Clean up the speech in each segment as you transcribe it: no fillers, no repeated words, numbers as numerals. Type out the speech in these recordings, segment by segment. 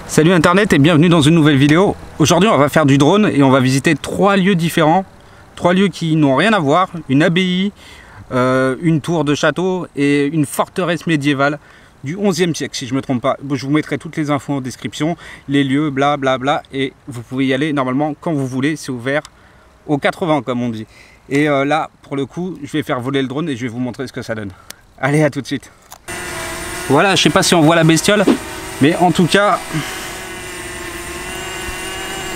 Salut Internet et bienvenue dans une nouvelle vidéo. Aujourd'hui on va faire du drone et on va visiter 3 lieux différents. 3 lieux qui n'ont rien à voir. Une abbaye, une tour de château et une forteresse médiévale du 11e siècle si je ne me trompe pas. Je vous mettrai toutes les infos en description, les lieux, bla bla bla, et vous pouvez y aller normalement quand vous voulez, c'est ouvert aux 80 comme on dit. Et là pour le coup je vais faire voler le drone et je vais vous montrer ce que ça donne. Allez, à tout de suite. Voilà, je sais pas si on voit la bestiole, mais en tout cas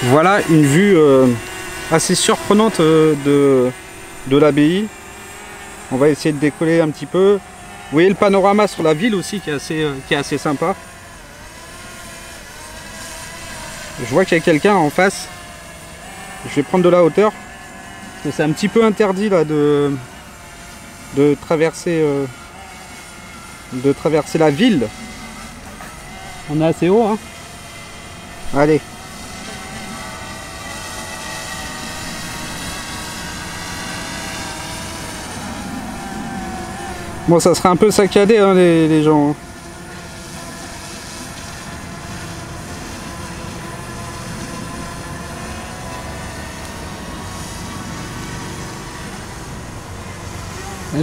voilà une vue assez surprenante de l'abbaye. On va essayer de décoller un petit peu. Vous voyez le panorama sur la ville aussi qui est assez sympa. Je vois qu'il y a quelqu'un en face. Je vais prendre de la hauteur. C'est un petit peu interdit là de traverser la ville. On est assez haut, hein. Allez. Bon, ça serait un peu saccadé, hein, les gens.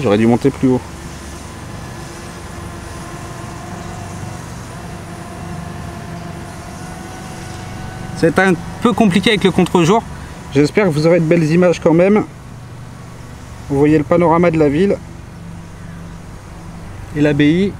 J'aurais dû monter plus haut. C'est un peu compliqué avec le contre-jour. J'espère que vous aurez de belles images quand même. Vous voyez le panorama de la ville. Et l'abbaye.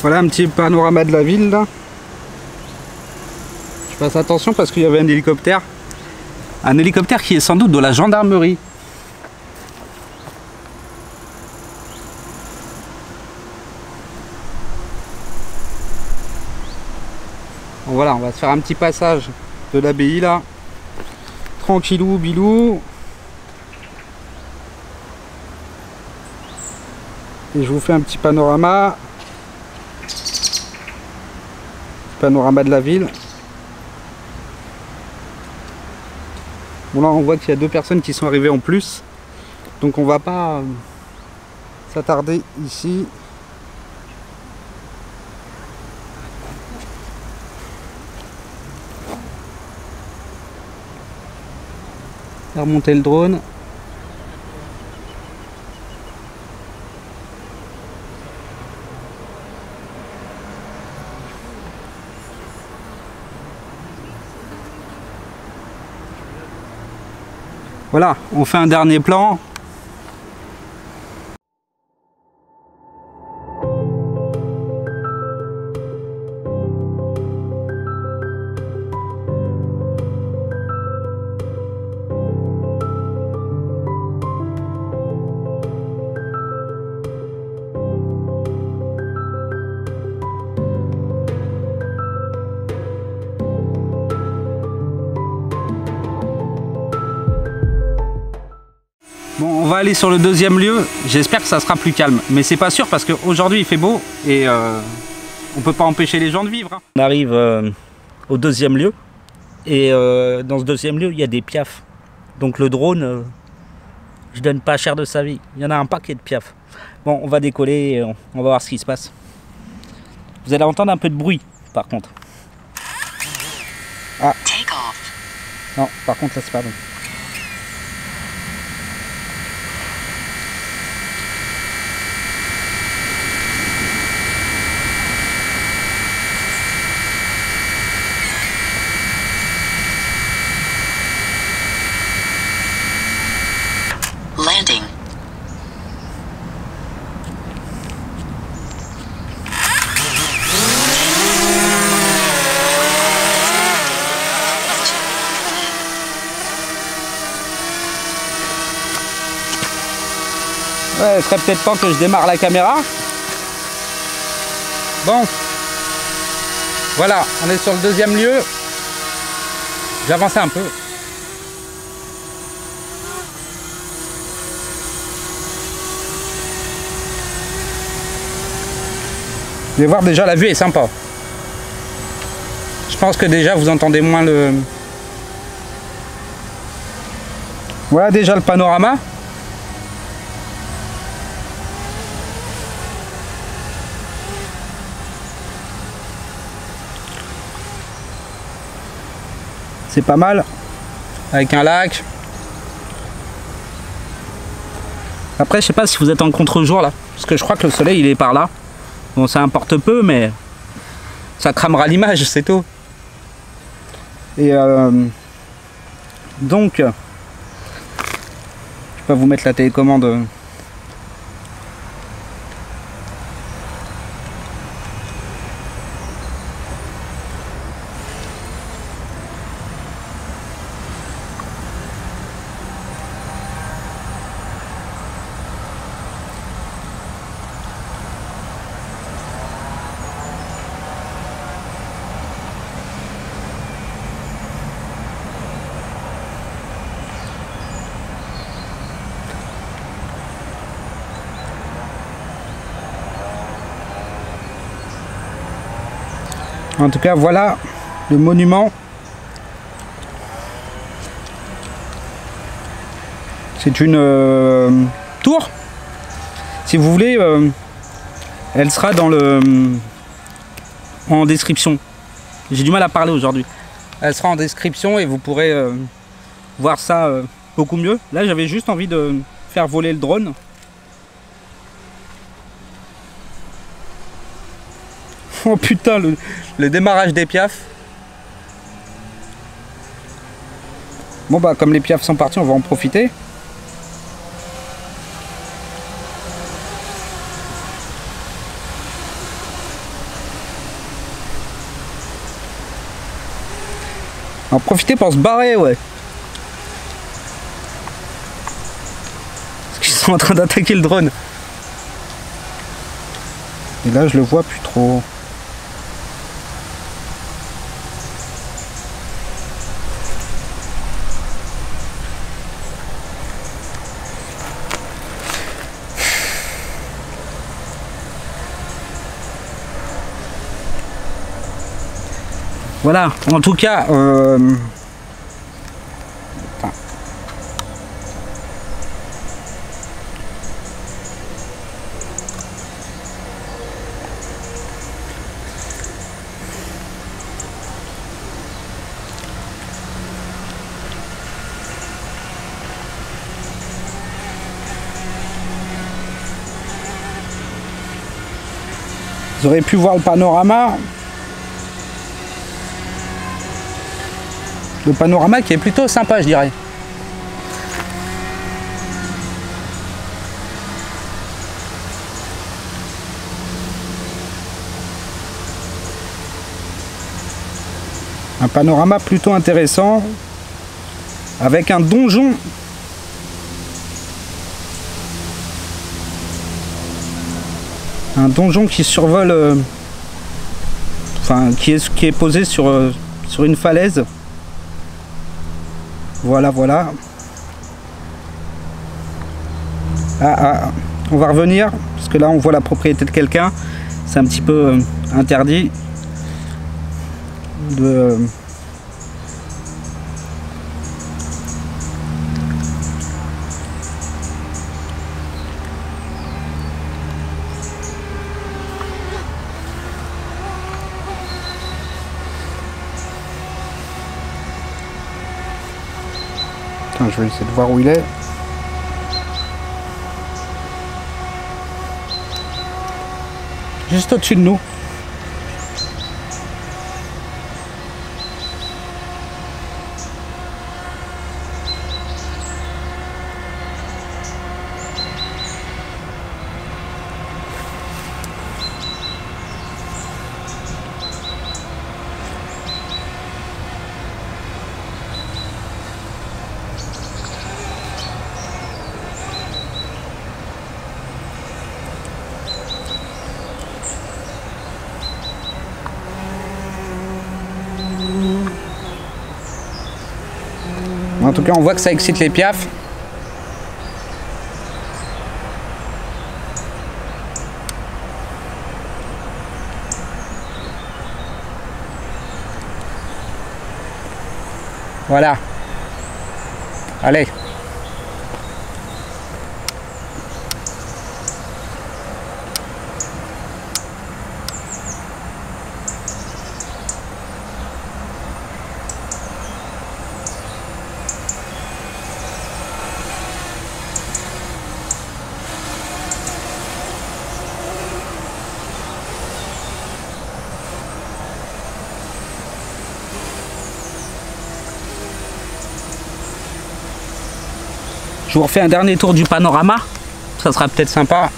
Voilà un petit panorama de la ville là. Je fasse attention parce qu'il y avait un hélicoptère. Un hélicoptère qui est sans doute de la gendarmerie. Bon, voilà, on va se faire un petit passage de l'abbaye là. Tranquillou, bilou. Et je vous fais un petit panorama. Panorama de la ville. Bon, là on voit qu'il y a 2 personnes qui sont arrivées en plus, donc on va pas s'attarder ici. Faire monter le drone. Voilà, on fait un dernier plan. Bon, on va aller sur le 2e lieu. J'espère que ça sera plus calme. Mais c'est pas sûr parce qu'aujourd'hui il fait beau et on peut pas empêcher les gens de vivre, hein. On arrive au 2e lieu. Et dans ce 2e lieu, il y a des piafs. Donc le drone, je donne pas cher de sa vie. Il y en a un paquet de piafs. Bon, on va décoller et on va voir ce qui se passe. Vous allez entendre un peu de bruit par contre. Ah. Non, par contre là c'est pas bon. il serait peut-être temps que je démarre la caméra. Bon, voilà, on est sur le deuxième lieu. J'avance un peu. Vous allez voir, déjà la vue est sympa. Je pense que déjà vous entendez moins le... Voilà déjà le panorama. C'est pas mal. Avec un lac. Après, je sais pas si vous êtes en contre-jour là. Parce que je crois que le soleil il est par là. Bon, ça importe peu, mais ça cramera l'image, c'est tout. Et donc, je vais vous mettre la télécommande. En tout cas, voilà le monument. C'est une tour. Si vous voulez, elle sera dans en description. J'ai du mal à parler aujourd'hui. Elle sera en description et vous pourrez voir ça beaucoup mieux. Là, j'avais juste envie de faire voler le drone. Oh putain, le démarrage des piafs. Bon bah comme les piafs sont partis, on va en profiter. En profiter pour se barrer, ouais. Parce qu'ils sont en train d'attaquer le drone. Et là je le vois plus trop. Voilà, en tout cas, vous aurez pu voir le panorama. Le panorama qui est plutôt sympa, je dirais. Un panorama plutôt intéressant avec un donjon. Un donjon qui survole, enfin qui est posé sur une falaise. Voilà, voilà. On va revenir, parce que là on voit la propriété de quelqu'un. C'est un petit peu interdit de... Attends, je vais essayer de voir où il est. Juste au-dessus de nous. En tout cas, on voit que ça excite les piafs. Voilà. Allez. Je vous refais un dernier tour du panorama, ça sera peut-être sympa.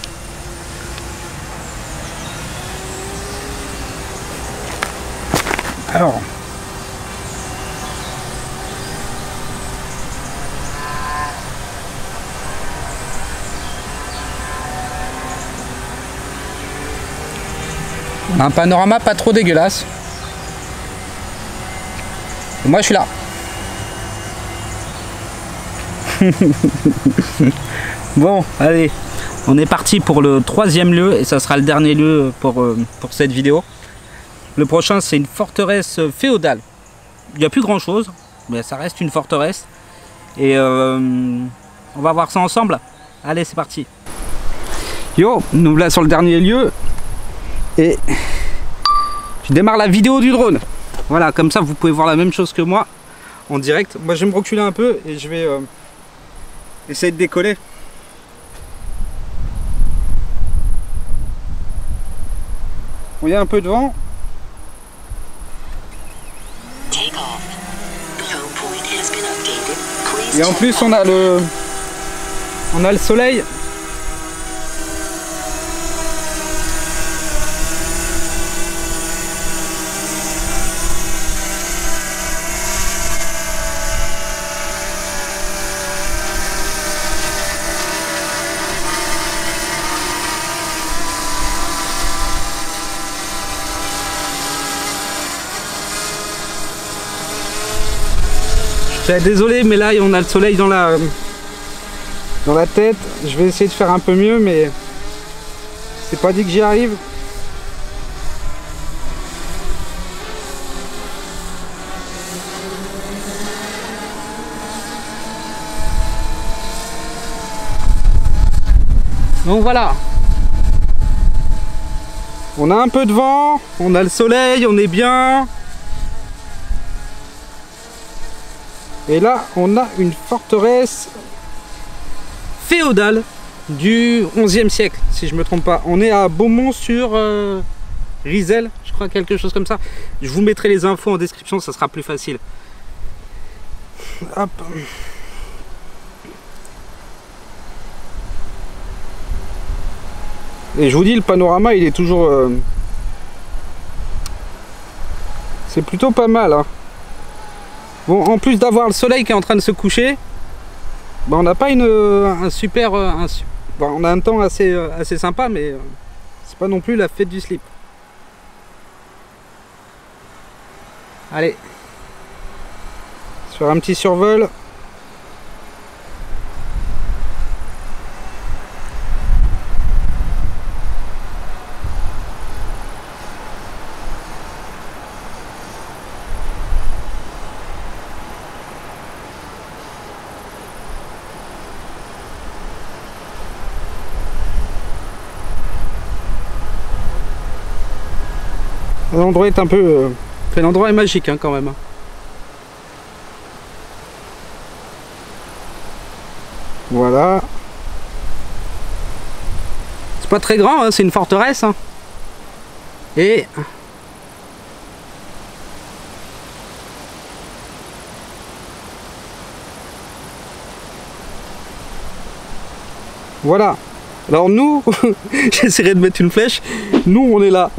Alors, on a un panorama pas trop dégueulasse. Et moi je suis là. Bon, allez, on est parti pour le 3e lieu et ça sera le dernier lieu pour cette vidéo. Le prochain, c'est une forteresse féodale. Il n'y a plus grand chose, mais ça reste une forteresse. Et on va voir ça ensemble. Allez, c'est parti. Yo, nous voilà sur le dernier lieu. Et je démarre la vidéo du drone. Voilà, comme ça vous pouvez voir la même chose que moi en direct. Moi, je vais me reculer un peu et je vais essayer de décoller. Il y a un peu de vent. Et en plus on a le soleil. Désolé, mais là on a le soleil dans la tête. Je vais essayer de faire un peu mieux, mais c'est pas dit que j'y arrive. Donc voilà. On a un peu de vent, on a le soleil, on est bien. Et là, on a une forteresse féodale du 11e siècle, si je ne me trompe pas. On est à Beaumont-sur-Risel, je crois, quelque chose comme ça. Je vous mettrai les infos en description, ça sera plus facile. Hop. Et je vous dis, le panorama, il est toujours... C'est plutôt pas mal, hein. Bon, en plus d'avoir le soleil qui est en train de se coucher, bah, on n'a pas un super... bon, on a un temps assez sympa, mais c'est pas non plus la fête du slip. Allez. Sur un petit survol. L'endroit est un peu... l'endroit est magique, hein, quand même. Voilà. C'est pas très grand, hein, c'est une forteresse. Hein. Et... voilà. Alors nous, j'essaierai de mettre une flèche. Nous, on est là.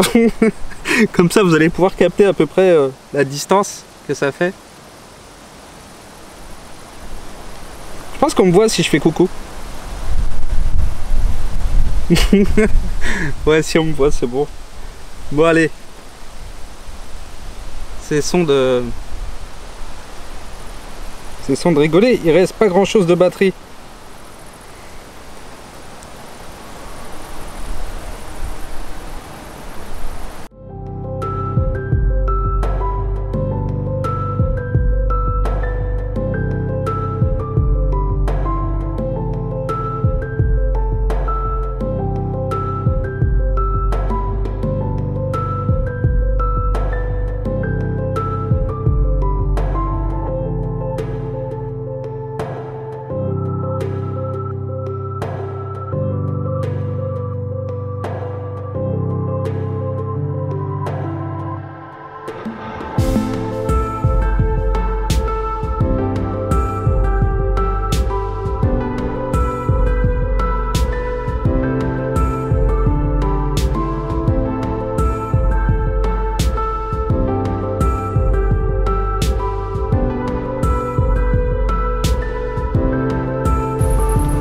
Comme ça, vous allez pouvoir capter à peu près la distance que ça fait. Je pense qu'on me voit si je fais coucou. Ouais, si on me voit, c'est bon. Bon, allez. C'est son de... C'est sans de rigoler, il reste pas grand chose de batterie.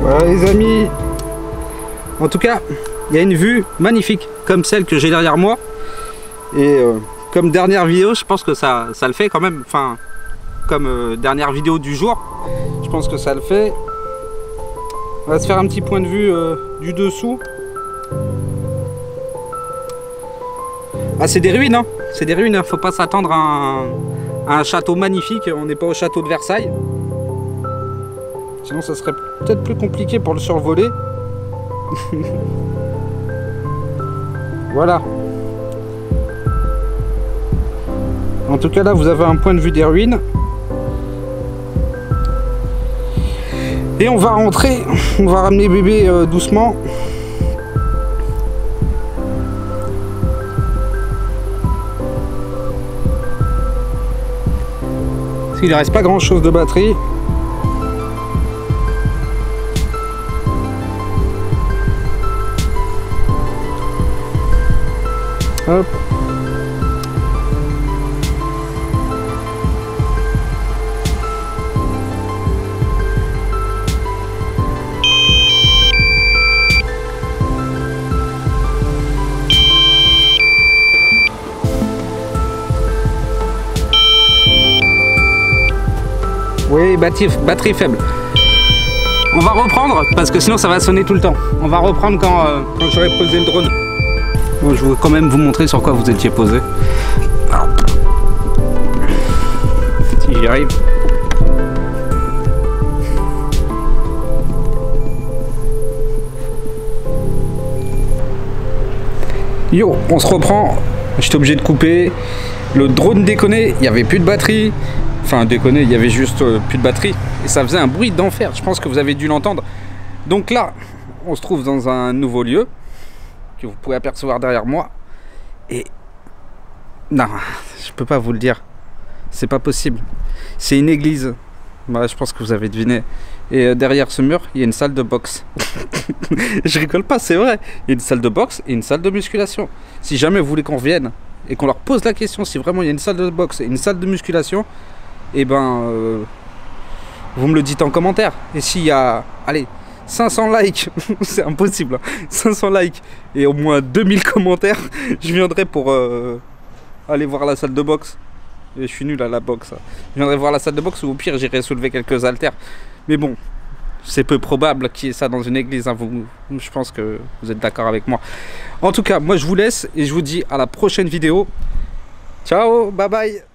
Voilà les amis, en tout cas il y a une vue magnifique comme celle que j'ai derrière moi et comme dernière vidéo je pense que ça le fait quand même, enfin comme dernière vidéo du jour je pense que ça le fait. On va se faire un petit point de vue du dessous. Ah c'est des ruines hein, c'est des ruines, faut pas s'attendre à un château magnifique, on n'est pas au château de Versailles. Sinon ça serait peut-être plus compliqué pour le survoler. Voilà. En tout cas là vous avez un point de vue des ruines. Et on va rentrer, on va ramener bébé doucement. Parce qu'il ne reste pas grand chose de batterie. Hop. Oui, batterie faible. On va reprendre parce que sinon ça va sonner tout le temps. On va reprendre quand j'aurai posé le drone. Bon, je vais quand même vous montrer sur quoi vous étiez posé. Alors, si j'y arrive. Yo, on se reprend. J'étais obligé de couper. Le drone déconnait, il n'y avait plus de batterie. Enfin, déconner, il y avait juste plus de batterie. Et ça faisait un bruit d'enfer. Je pense que vous avez dû l'entendre. Donc là, on se trouve dans un nouveau lieu que vous pouvez apercevoir derrière moi. Et non, je peux pas vous le dire. C'est pas possible. C'est une église. Bah, je pense que vous avez deviné. Et derrière ce mur, il y a une salle de boxe. Je rigole pas, c'est vrai. Il y a une salle de boxe et une salle de musculation. Si jamais vous voulez qu'on revienne et qu'on leur pose la question si vraiment il y a une salle de boxe et une salle de musculation, et ben vous me le dites en commentaire. Et s'il y a, allez, 500 likes, c'est impossible, 500 likes et au moins 2000 commentaires, je viendrai pour aller voir la salle de boxe. Et je suis nul à la boxe. Je viendrai voir la salle de boxe ou au pire j'irai soulever quelques haltères. Mais bon, c'est peu probable qu'il y ait ça dans une église, hein. Je pense que vous êtes d'accord avec moi. En tout cas, moi je vous laisse et je vous dis à la prochaine vidéo. Ciao, bye bye.